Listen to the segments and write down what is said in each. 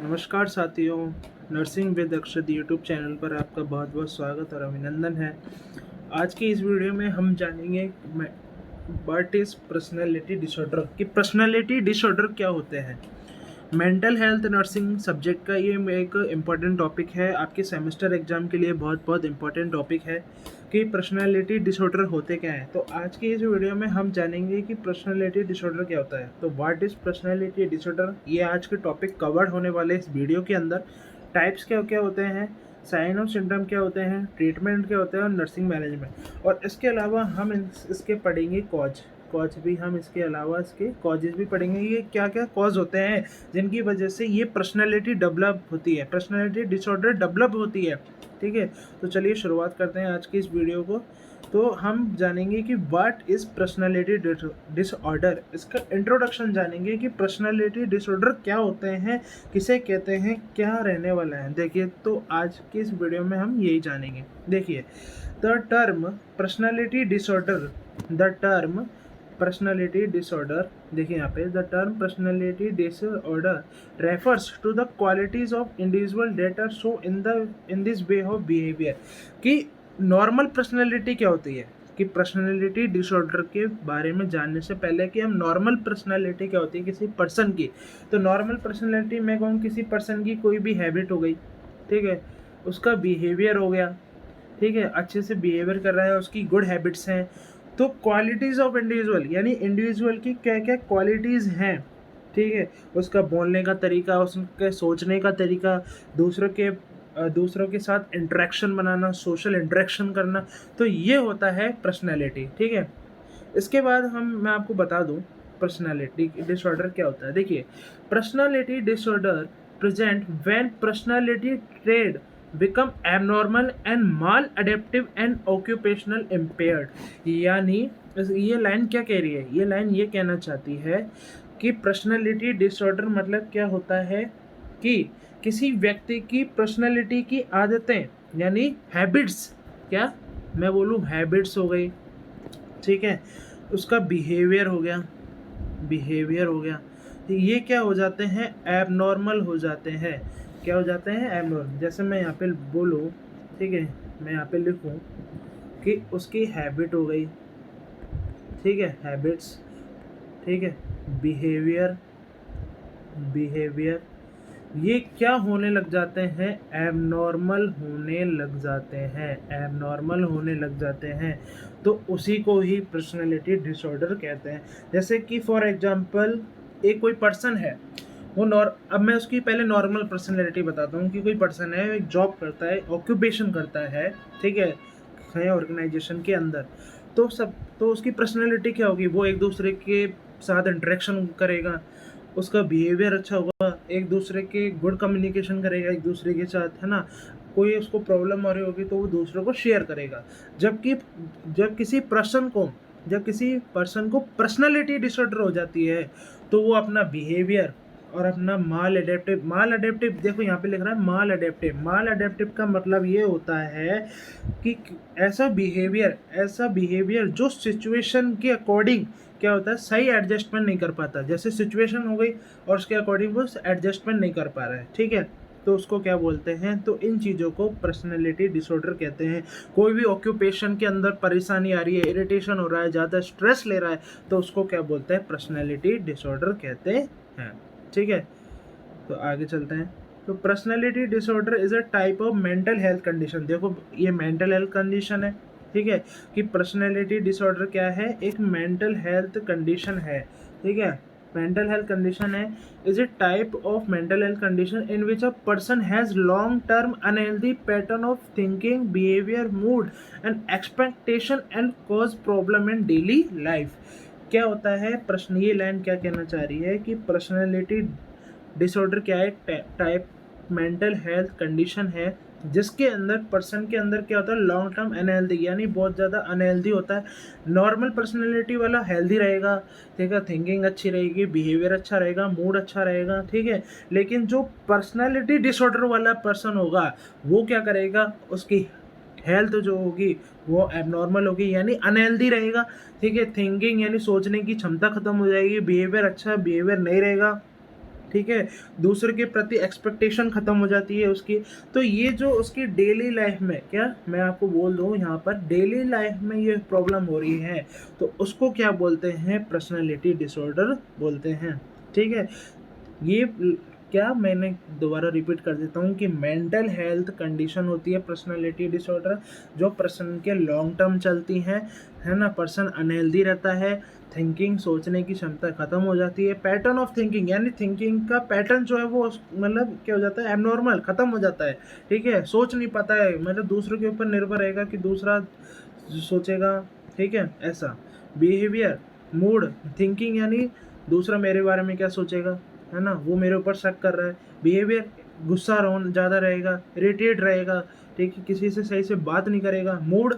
नमस्कार साथियों, nursing with Akshat YouTube channel पर आपका बहुत बहुत स्वागत और अभिनंदन है। आज की इस वीडियो में हम जानेंगे व्हाट इज़ पर्सनैलिटी डिसऑर्डर कि पर्सनैलिटी डिसऑर्डर क्या होते हैं। मेंटल हेल्थ नर्सिंग सब्जेक्ट का ये एक इम्पॉर्टेंट टॉपिक है। आपके सेमेस्टर एग्जाम के लिए बहुत बहुत इम्पॉर्टेंट टॉपिक है कि पर्सनैलिटी डिसऑर्डर होते क्या हैं। तो आज की इस वीडियो में हम जानेंगे कि पर्सनैलिटी डिसऑर्डर क्या होता है। तो व्हाट इज़ पर्सनैलिटी डिसऑर्डर, ये आज के टॉपिक कवर्ड होने वाले इस वीडियो के अंदर। टाइप्स क्या क्या होते हैं, साइन ऑफ सिम्टम क्या होते हैं, ट्रीटमेंट क्या होता है और नर्सिंग मैनेजमेंट। और इसके अलावा हम इसके पढ़ेंगे कॉज भी, हम इसके अलावा इसके कॉजेज भी पढ़ेंगे। ये क्या क्या कॉज होते हैं जिनकी वजह से ये पर्सनैलिटी डेवलप होती है, पर्सनैलिटी डिसऑर्डर डेवलप होती है। ठीक है, तो चलिए शुरुआत करते हैं आज की इस वीडियो को। तो हम जानेंगे कि व्हाट इज़ पर्सनैलिटी डिसऑर्डर, इसका इंट्रोडक्शन जानेंगे कि पर्सनैलिटी डिसऑर्डर क्या होते हैं, किसे कहते हैं, क्या रहने वाला है। देखिए, तो आज की इस वीडियो में हम यही जानेंगे। देखिए, the term personality disorder, the term personality disorder, देखिए यहाँ पे, the term personality disorder refers to the qualities of individual that are show in this way of behaviour. कि नॉर्मल पर्सनैलिटी क्या होती है, कि पर्सनैलिटी डिसऑर्डर के बारे में जानने से पहले कि हम नॉर्मल पर्सनैलिटी क्या होती है किसी पर्सन की। तो नॉर्मल पर्सनैलिटी मैं कहूँ किसी पर्सन की कोई भी हैबिट हो गई, ठीक है, उसका बिहेवियर हो गया, ठीक है, अच्छे से बिहेवियर कर रहा है, उसकी गुड हैबिट्स हैं। तो क्वालिटीज़ ऑफ इंडिविजुअल यानी इंडिविजुअल की क्या क्या क्वालिटीज़ हैं, ठीक है, उसका बोलने का तरीका, उसके सोचने का तरीका, दूसरों के साथ इंटरेक्शन बनाना, सोशल इंटरेक्शन करना, तो ये होता है पर्सनैलिटी। ठीक है, इसके बाद मैं आपको बता दूं पर्सनैलिटी डिसऑर्डर क्या होता है। देखिए, personality disorder present when personality trade become abnormal and mall adaptive and occupational impaired. यानी ये लाइन क्या कह रही है, ये लाइन ये कहना चाहती है कि पर्सनैलिटी डिसऑर्डर मतलब क्या होता है कि किसी व्यक्ति की पर्सनैलिटी की आदतें यानी हैबिट्स, क्या मैं बोलूँ, हैबिट्स हो गई, ठीक है, उसका बिहेवियर हो गया, तो ये क्या हो जाते हैं, एबनॉर्मल हो जाते हैं। क्या हो जाते हैं, एबनॉर्मल। जैसे मैं यहाँ पे बोलूँ, ठीक है, मैं यहाँ पे लिखूँ कि उसकी हैबिट हो गई, ठीक है, हैबिट्स, ठीक है, बिहेवियर बिहेवियर ये क्या होने लग जाते हैं, एबनॉर्मल होने लग जाते हैं, एबनॉर्मल होने लग जाते हैं। तो उसी को ही पर्सनैलिटी डिसऑर्डर कहते हैं। जैसे कि फॉर एग्जांपल एक कोई पर्सन है, वो अब मैं उसकी पहले नॉर्मल पर्सनैलिटी बताता हूँ कि कोई पर्सन है, एक जॉब करता है, ऑक्यूपेशन करता है, ठीक है ऑर्गेनाइजेशन के अंदर। तो उसकी पर्सनैलिटी क्या होगी, वो एक दूसरे के साथ इंटरेक्शन करेगा, उसका बिहेवियर अच्छा होगा, एक दूसरे के गुड कम्युनिकेशन करेगा एक दूसरे के साथ, है ना। कोई उसको प्रॉब्लम आ रही होगी तो वो दूसरों को शेयर करेगा। जबकि जब किसी पर्सन को पर्सनालिटी डिसऑर्डर हो जाती है तो वो अपना बिहेवियर और अपना माल अडेप्टिव देखो यहाँ पे लिख रहा है माल अडेप्टिव का मतलब ये होता है कि ऐसा बिहेवियर जो सिचुएशन के अकॉर्डिंग क्या होता है, सही एडजस्टमेंट नहीं कर पाता। जैसे सिचुएशन हो गई और उसके अकॉर्डिंग वो एडजस्टमेंट नहीं कर पा रहा है, ठीक है, तो उसको क्या बोलते हैं, तो इन चीज़ों को पर्सनैलिटी डिसऑर्डर कहते हैं। कोई भी ऑक्यूपेशन के अंदर परेशानी आ रही है, इरिटेशन हो रहा है, ज़्यादा स्ट्रेस ले रहा है, तो उसको क्या बोलते हैं, पर्सनैलिटी डिसऑर्डर कहते हैं। ठीक है, तो आगे चलते हैं। तो personality disorder is a type of mental health condition. देखो, ये मेंटल हेल्थ कंडीशन है, ठीक है, कि पर्सनैलिटी डिसऑर्डर क्या है, एक मेंटल हेल्थ कंडीशन है, ठीक है, मेंटल हेल्थ कंडीशन है, is a type of mental health condition in which a person has long term unhealthy pattern of thinking, behaviour, mood and expectation and cause problem in daily life. क्या होता है प्रश्न, ये line क्या कहना चाह रही है कि पर्सनैलिटी डिसऑर्डर क्या है, टाइप मेंटल हेल्थ कंडीशन है जिसके अंदर पर्सन के अंदर क्या होता है, लॉन्ग टर्म अनहेल्दी, यानी बहुत ज़्यादा अनहेल्दी होता है। नॉर्मल पर्सनैलिटी वाला हेल्दी रहेगा, ठीक है, थिंकिंग अच्छी रहेगी, बिहेवियर अच्छा रहेगा, मूड अच्छा रहेगा, ठीक है। लेकिन जो पर्सनैलिटी डिसऑर्डर वाला पर्सन होगा वो क्या करेगा, उसकी हेल्थ जो होगी वो एबनॉर्मल होगी, यानी अनहेल्दी रहेगा, ठीक है। थिंकिंग यानी सोचने की क्षमता खत्म हो जाएगी, बिहेवियर नहीं रहेगा, ठीक है, दूसरे के प्रति एक्सपेक्टेशन ख़त्म हो जाती है उसकी। तो ये जो उसकी डेली लाइफ में, क्या मैं आपको बोल दूँ यहाँ पर, डेली लाइफ में ये प्रॉब्लम हो रही है, तो उसको क्या बोलते हैं, पर्सनैलिटी डिसऑर्डर बोलते हैं। ठीक है, ये क्या, मैंने दोबारा रिपीट कर देता हूँ कि मेंटल हेल्थ कंडीशन होती है पर्सनालिटी डिसऑर्डर, जो पर्सन के लॉन्ग टर्म चलती हैं, है ना। पर्सन अनहेल्दी रहता है, थिंकिंग, सोचने की क्षमता ख़त्म हो जाती है, पैटर्न ऑफ थिंकिंग यानी थिंकिंग का पैटर्न जो है वो मतलब क्या हो जाता है, एबनॉर्मल, ख़त्म हो जाता है। ठीक है, सोच नहीं पाता है, मतलब दूसरों के ऊपर निर्भर रहेगा कि दूसरा सोचेगा। ठीक है, ऐसा बिहेवियर, मूड, थिंकिंग यानी दूसरा मेरे बारे में क्या सोचेगा, है ना, वो मेरे ऊपर शक कर रहा है। बिहेवियर, गुस्सा ज़्यादा रहेगा, इरिटेट रहेगा, ठीक है, किसी से सही से बात नहीं करेगा। मूड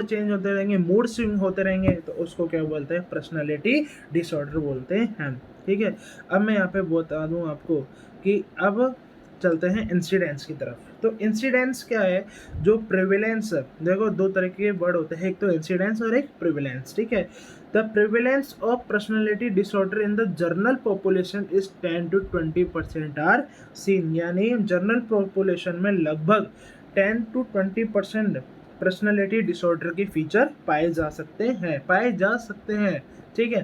चेंज होते रहेंगे, मूड स्विंग होते रहेंगे, तो उसको क्या बोलते हैं, पर्सनालिटी डिसऑर्डर बोलते हैं। ठीक है, अब मैं यहाँ पे बता दूँ आपको कि अब चलते हैं इंसिडेंट्स की तरफ। तो इंसिडेंट्स क्या है, जो प्रिविलेंस, देखो दो तरह के वर्ड होते हैं, एक तो इंसिडेंट्स और एक प्रिविलेंस। ठीक है, the prevalence of personality disorder in the general population is 10 to 20% are seen, यानी जनरल पॉपुलेशन में लगभग 10 to 20% पर्सनैलिटी डिसऑर्डर के फीचर पाए जा सकते हैं। ठीक है,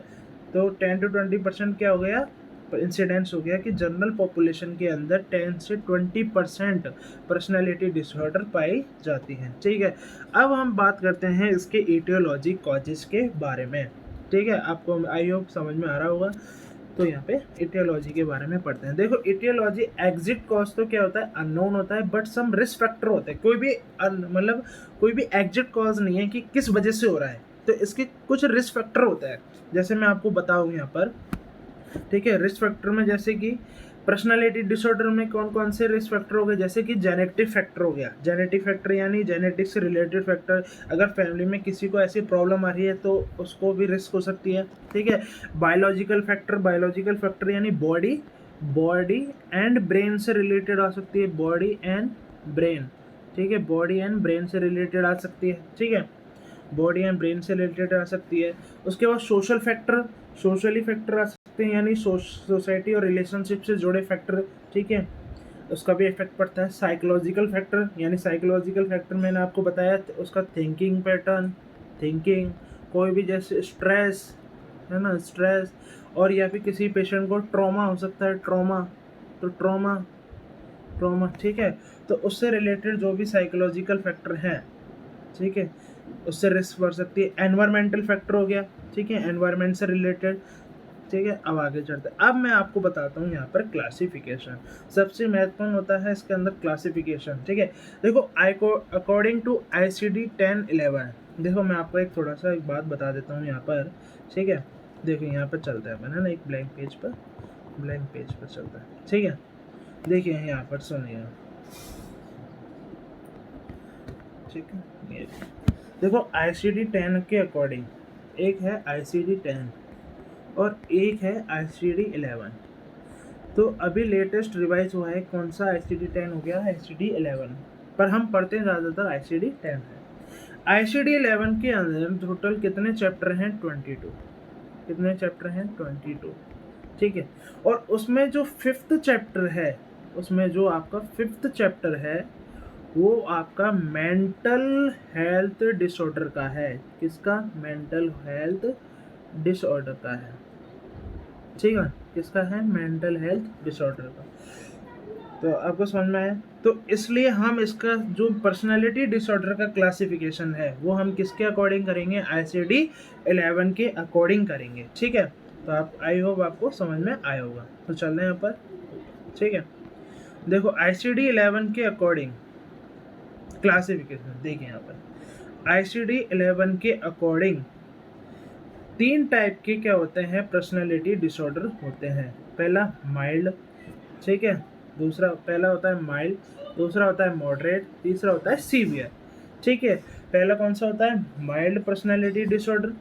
तो 10 to 20% क्या हो गया, इंसिडेंट्स हो गया कि जनरल पॉपुलेशन के अंदर 10 से 20% पर्सनैलिटी डिसऑर्डर पाई जाती है। ठीक है, अब हम बात करते हैं इसके इटियोलॉजी कॉजेज के बारे में। ठीक है, आपको आई होप समझ में आ रहा होगा। तो यहाँ पे इटियोलॉजी के बारे में पढ़ते हैं। देखो, इटियोलॉजी एग्जिट कॉज तो क्या होता है, अननोन होता है, बट सम रिस्क फैक्टर होते हैं। कोई भी मतलब कोई भी एग्जिट कॉज नहीं है कि किस वजह से हो रहा है, तो इसके कुछ रिस्क फैक्टर होता है। जैसे मैं आपको बताऊँ यहाँ पर, ठीक है, रिस्क फैक्टर में जैसे कि पर्सनालिटी डिसऑर्डर में कौन कौन से रिस्क फैक्टर हो गए, जैसे कि जेनेटिक फैक्टर हो गया। जेनेटिक फैक्टर यानी जेनेटिक्स से रिलेटेड फैक्टर, अगर फैमिली में किसी को ऐसी प्रॉब्लम आ रही है तो उसको भी रिस्क हो सकती है। ठीक है, बायोलॉजिकल फैक्टर यानी बॉडी एंड ब्रेन से रिलेटेड आ सकती है, बॉडी एंड ब्रेन। ठीक है, बॉडी एंड ब्रेन से रिलेटेड आ सकती है। ठीक है, बॉडी एंड ब्रेन से रिलेटेड आ सकती है। उसके बाद सोशली फैक्टर आ सकते हैं, यानी सोसाइटी और रिलेशनशिप से जुड़े फैक्टर। ठीक है, उसका भी इफेक्ट पड़ता है। साइकोलॉजिकल फैक्टर मैंने आपको बताया, उसका थिंकिंग पैटर्न, कोई भी जैसे स्ट्रेस, है ना, स्ट्रेस, और या फिर किसी पेशेंट को ट्रॉमा हो सकता है, ट्रॉमा। ठीक है, तो उससे रिलेटेड जो भी साइकोलॉजिकल फैक्टर हैं, ठीक है, उससे रिस्क बढ़ सकती है। एनवायरमेंटल फैक्टर हो गया, ठीक है, एनवायरमेंट से रिलेटेड। ठीक है, अब आगे चलते हैं। अब मैं आपको बताता हूँ यहाँ पर क्लासिफिकेशन, सबसे महत्वपूर्ण होता है इसके अंदर क्लासिफिकेशन। ठीक है, देखो अकॉर्डिंग टू ICD-10-11, देखो मैं आपको एक थोड़ा सा एक बात बता देता हूँ यहाँ पर। ठीक है, देखो यहाँ पर चलता है अपना ना एक ब्लैंक पेज पर चलता है। ठीक है, देखिए यहाँ पर सुनिए। ठीक है, ये देखो ICD-10 के अकॉर्डिंग एक है ICD-10 और एक है ICD-11। तो अभी लेटेस्ट रिवाइज हुआ है, कौन सा ICD-10 हो गया, ICD-11, पर हम पढ़ते हैं ज़्यादातर ICD-10 है। ICD-11 के अंदर टोटल कितने चैप्टर हैं, 22। कितने चैप्टर हैं, 22। ठीक है, और उसमें जो आपका फिफ्थ चैप्टर है वो आपका मेंटल हेल्थ डिसऑर्डर का है। किसका, मेंटल हेल्थ डिसऑर्डर का है। ठीक है, किसका है, मेंटल हेल्थ डिसऑर्डर का। तो आपको समझ में आया। तो इसलिए हम इसका जो पर्सनालिटी डिसऑर्डर का क्लासिफिकेशन है वो हम किसके अकॉर्डिंग करेंगे, ICD-11 के अकॉर्डिंग करेंगे। ठीक है, तो आप आई होप आपको समझ में आया होगा। तो चल रहे हैं यहाँ पर। ठीक है, देखो ICD-11 के अकॉर्डिंग क्लासिफिकेशन देखिए यहाँ पर। ICD-11 के अकॉर्डिंग 3 टाइप के क्या होते हैं, पर्सनालिटी डिसऑर्डर होते हैं। पहला माइल्ड, ठीक है, पहला होता है माइल्ड, दूसरा होता है मॉडरेट, तीसरा होता है सीवियर। ठीक है, पहला कौन सा होता है, माइल्ड पर्सनालिटी डिसऑर्डर,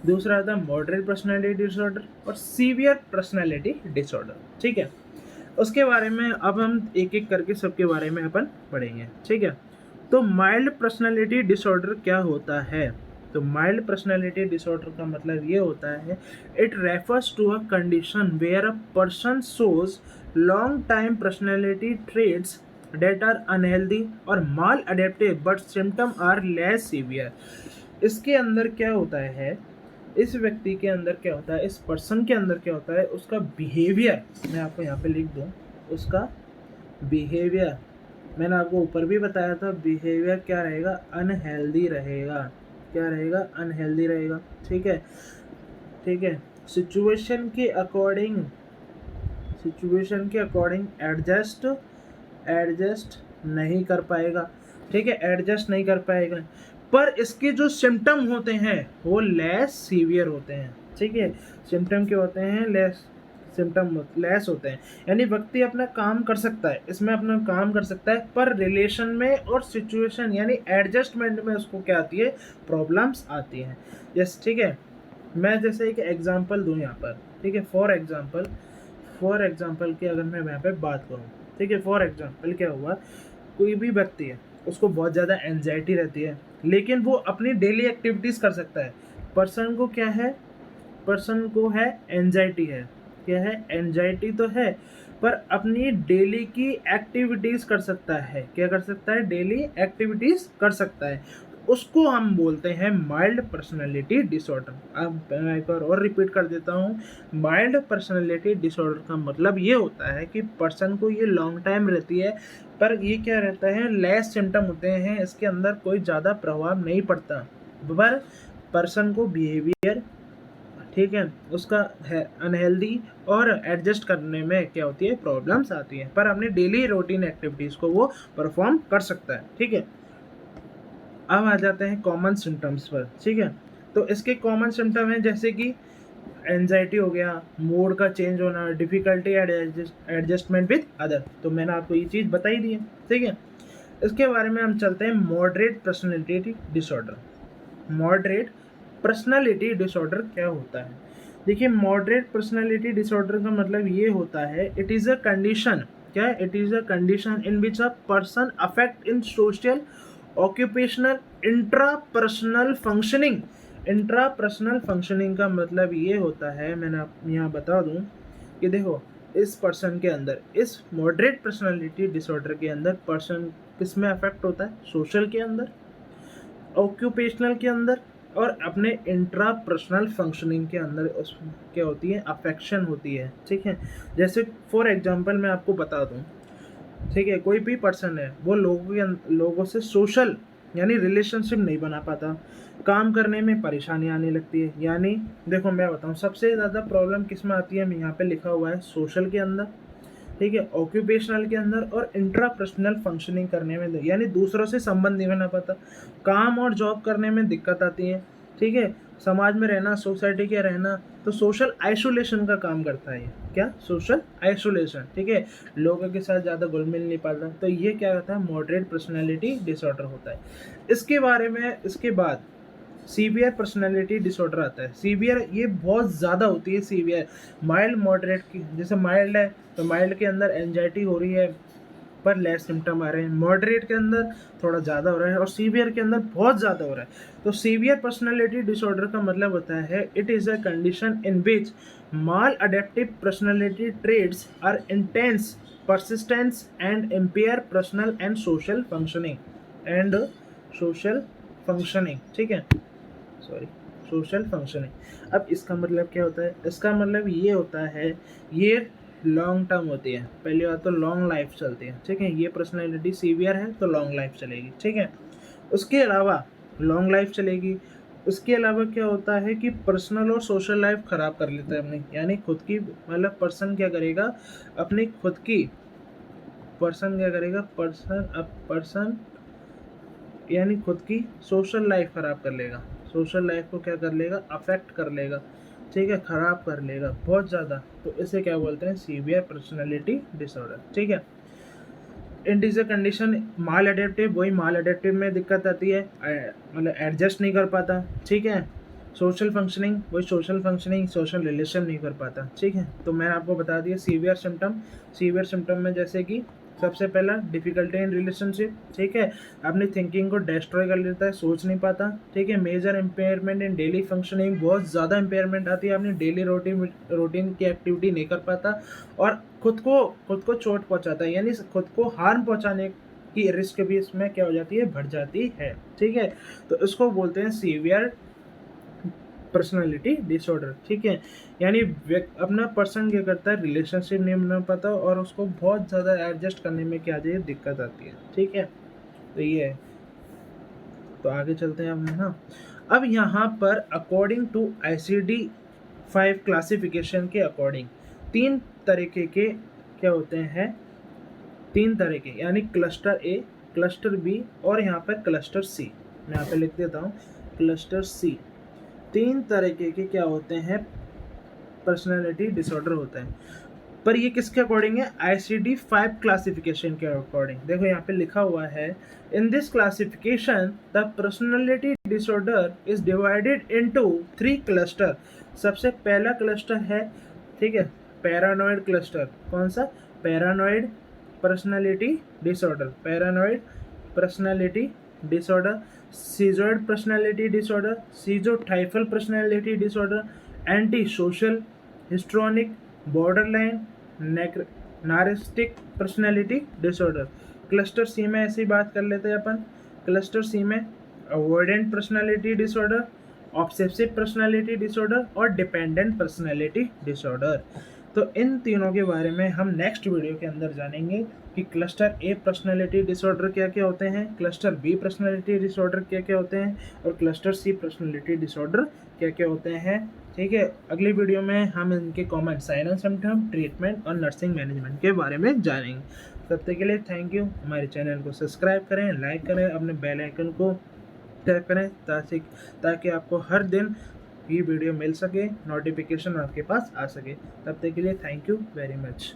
दूसरा होता है मॉडरेट पर्सनालिटी डिसऑर्डर और सीवियर पर्सनालिटी डिसऑर्डर। ठीक है, उसके बारे में अब हम एक एक करके सबके बारे में अपन पढ़ेंगे। ठीक है, तो माइल्ड पर्सनालिटी डिसऑर्डर क्या होता है। तो माइल्ड पर्सनैलिटी डिसऑर्डर का मतलब ये होता है, it refers to a condition where a person shows long time personality traits that are unhealthy और maladaptive but symptom are less severe. इसके अंदर क्या होता है, इस व्यक्ति के अंदर क्या होता है, इस पर्सन के अंदर क्या होता है, उसका बिहेवियर, मैं आपको यहाँ पे लिख दूँ, उसका बिहेवियर, मैंने आपको ऊपर भी बताया था, बिहेवियर क्या रहेगा, अनहेल्दी रहेगा। क्या रहेगा, अनहेल्दी रहेगा। ठीक है, ठीक है। सिचुएशन के अकॉर्डिंग एडजस्ट नहीं कर पाएगा। ठीक है, एडजस्ट नहीं कर पाएगा, पर इसके जो सिम्टम होते हैं वो लेस सीवियर होते हैं। ठीक है, सिम्टम क्या होते हैं, लेस होते हैं, यानी व्यक्ति अपना काम कर सकता है, इसमें अपना काम कर सकता है, पर रिलेशन में और सिचुएशन यानी एडजस्टमेंट में उसको क्या आती है, प्रॉब्लम्स आती हैं। यस, ठीक है। मैं जैसे एक एग्जांपल दूं यहाँ पर, ठीक है, फॉर एग्जांपल की अगर मैं यहाँ पे बात करूँ, ठीक है, फॉर एग्जांपल क्या हुआ, कोई भी व्यक्ति है, उसको बहुत ज़्यादा एंजाइटी रहती है, लेकिन वो अपनी डेली एक्टिविटीज़ कर सकता है। पर्सन को है एंजाइटी है, क्या है, एंजाइटी तो है, पर अपनी डेली की एक्टिविटीज़ कर सकता है। क्या कर सकता है, डेली एक्टिविटीज़ कर सकता है, उसको हम बोलते हैं माइल्ड पर्सनैलिटी डिसऑर्डर। अब मैं एक बार और रिपीट कर देता हूँ, माइल्ड पर्सनैलिटी डिसऑर्डर का मतलब ये होता है कि पर्सन को ये लॉन्ग टाइम रहती है, पर ये क्या रहता है, लेस सिम्टम होते हैं, इसके अंदर कोई ज़्यादा प्रभाव नहीं पड़ता, पर पर्सन को बिहेवियर, ठीक है, उसका है अनहेल्दी और एडजस्ट करने में क्या होती है, प्रॉब्लम्स आती हैं, पर अपनी डेली रूटीन एक्टिविटीज़ को वो परफॉर्म कर सकता है। ठीक है, अब आ जाते हैं कॉमन सिम्टम्स पर। ठीक है, तो इसके कॉमन सिम्टम हैं जैसे कि एंजाइटी हो गया, मूड का चेंज होना, डिफ़िकल्टी एडजस्टमेंट विद अदर, तो मैंने आपको ये चीज़ बताई दी है। ठीक है, इसके बारे में हम चलते हैं moderate personality disorder. Moderate personality disorder क्या होता है, देखिए, मॉडरेट पर्सनैलिटी डिसऑर्डर का मतलब ये होता है, इट इज़ अ कंडीशन, क्या, it is a condition in which a person affect in social, occupational, intrapersonal functioning का मतलब ये होता है, मैंने आप यहाँ बता दूँ कि देखो, इस पर्सन के अंदर, इस मॉडरेट पर्सनैलिटी डिसऑर्डर के अंदर पर्सन किस में अफेक्ट होता है, सोशल के अंदर, ऑक्यूपेशनल के अंदर और अपने इंट्रापर्सनल फंक्शनिंग के अंदर उस क्या होती है, अफेक्शन होती है। ठीक है, जैसे फॉर एग्जांपल मैं आपको बता दूं, ठीक है, कोई भी पर्सन है, वो लोगों से सोशल यानी रिलेशनशिप नहीं बना पाता, काम करने में परेशानी आने लगती है। यानी देखो, मैं बताऊं, सबसे ज़्यादा प्रॉब्लम किस में आती है, यहाँ पे लिखा हुआ है सोशल के अंदर, ठीक है, ऑक्यूपेशनल के अंदर और इंट्रापर्सनल फंक्शनिंग करने में, यानी दूसरों से संबंध नहीं बना पाता, काम और जॉब करने में दिक्कत आती है। ठीक है, समाज में रहना, सोसाइटी के रहना, तो सोशल आइसोलेशन का काम करता है ये, क्या, सोशल आइसोलेशन। ठीक है, लोगों के साथ ज़्यादा घुल मिल नहीं पाता, तो ये क्या होता है, मॉडरेट पर्सनैलिटी डिसऑर्डर होता है। इसके बारे में, इसके बाद सीवियर पर्सनैलिटी डिसऑर्डर आता है। सीवियर ये बहुत ज़्यादा होती है, सीवियर, माइल्ड मॉडरेट की, जैसे माइल्ड है तो माइल्ड के अंदर एंजाइटी हो रही है पर लेस सिम्टम आ रहे हैं, मॉडरेट के अंदर थोड़ा ज़्यादा हो रहा है और सीवियर के अंदर बहुत ज़्यादा हो रहा है। तो सीवियर पर्सनैलिटी डिसऑर्डर का मतलब होता है, it is a condition in which maladaptive personality traits are intense, persistence and impair personal and social functioning ठीक है, सॉरी, सोशल फंक्शनिंग। अब इसका मतलब क्या होता है, इसका मतलब ये होता है, ये लॉन्ग टर्म होती है, पहली बात तो लॉन्ग लाइफ चलती है। ठीक है, ये पर्सनैलिटी सीवियर है तो लॉन्ग लाइफ चलेगी। ठीक है, उसके अलावा लॉन्ग लाइफ चलेगी, उसके अलावा क्या होता है कि पर्सनल और सोशल लाइफ ख़राब कर लेता है अपनी, यानी खुद की, मतलब पर्सन क्या करेगा, अपनी खुद की, पर्सन क्या करेगा, पर्सन यानी खुद की सोशल लाइफ ख़राब कर लेगा, सोशल लाइफ को क्या कर लेगा, अफेक्ट कर लेगा। ठीक है, ख़राब कर लेगा बहुत ज़्यादा, तो इसे क्या बोलते हैं, सीवियर पर्सनैलिटी डिसऑर्डर। ठीक है, it is a condition mall adaptive, वही माल अडेप्टिव में दिक्कत आती है, मतलब एडजस्ट नहीं कर पाता। ठीक है, सोशल फंक्शनिंग, वही सोशल रिलेशन नहीं कर पाता। ठीक है, तो मैंने आपको बता दिया सीवियर सिम्टम में जैसे कि सबसे पहला डिफिकल्टी इन रिलेशनशिप, ठीक है, अपनी थिंकिंग को डिस्ट्रॉय कर लेता है, सोच नहीं पाता, ठीक है। मेजर इम्पेयरमेंट इन डेली फंक्शनिंग, बहुत ज़्यादा इम्पेयरमेंट आती है, अपनी डेली रूटीन की एक्टिविटी नहीं कर पाता और खुद को चोट पहुंचाता है, यानी खुद को हार्म पहुंचाने की रिस्क भी इसमें क्या हो जाती है, बढ़ जाती है, ठीक है। तो इसको बोलते हैं सीवियर पर्सनालिटी डिसऑर्डर, ठीक है। यानी अपना पर्सन क्या करता है, रिलेशनशिप नहीं बना पाता और उसको बहुत ज़्यादा एडजस्ट करने में क्या आती है, दिक्कत आती है, ठीक है। तो ये है, तो आगे चलते हैं हम, है ना। अब यहाँ पर अकॉर्डिंग टू ICD-5 क्लासिफिकेशन के अकॉर्डिंग तीन तरीके के क्या होते हैं, तीन तरह के, यानी क्लस्टर ए, क्लस्टर बी और यहाँ पर क्लस्टर सी। मैं यहाँ पे लिख देता हूँ क्लस्टर सी। तीन तरीके के क्या होते हैं, पर्सनालिटी डिसऑर्डर होता है। पर ये किसके अकॉर्डिंग है, ICD-5 क्लासिफिकेशन के अकॉर्डिंग। देखो यहाँ पे लिखा हुआ है, in this classification the personality disorder is divided into 3 cluster. सबसे पहला क्लस्टर है, ठीक है, पैरानॉइड क्लस्टर। कौन सा, paranoid personality disorder, paranoid personality disorder, schizoid personality disorder, schizotypal personality disorder, antisocial histrionic borderline narcissistic personality disorder. Cluster C में ऐसी बात कर लेते हैं अपन। क्लस्टर सी में avoidant personality disorder, obsessive personality disorder और डिपेंडेंट पर्सनैलिटी डिसऑर्डर। तो इन तीनों के बारे में हम नेक्स्ट वीडियो के अंदर जानेंगे कि क्लस्टर ए पर्सनैलिटी डिसऑर्डर क्या क्या होते हैं, क्लस्टर बी पर्सनैलिटी डिसऑर्डर क्या क्या होते हैं और क्लस्टर सी पर्सनैलिटी डिसऑर्डर क्या क्या होते हैं, ठीक है। अगली वीडियो में हम इनके common sign and symptom, treatment और नर्सिंग मैनेजमेंट के बारे में जानेंगे। तब तक के लिए थैंक यू। हमारे चैनल को सब्सक्राइब करें, लाइक करें, अपने बेल आइकन को टैप करें ताकि आपको हर दिन ये वीडियो मिल सके, नोटिफिकेशन आपके पास आ सके। तब तक के लिए थैंक यू वेरी मच।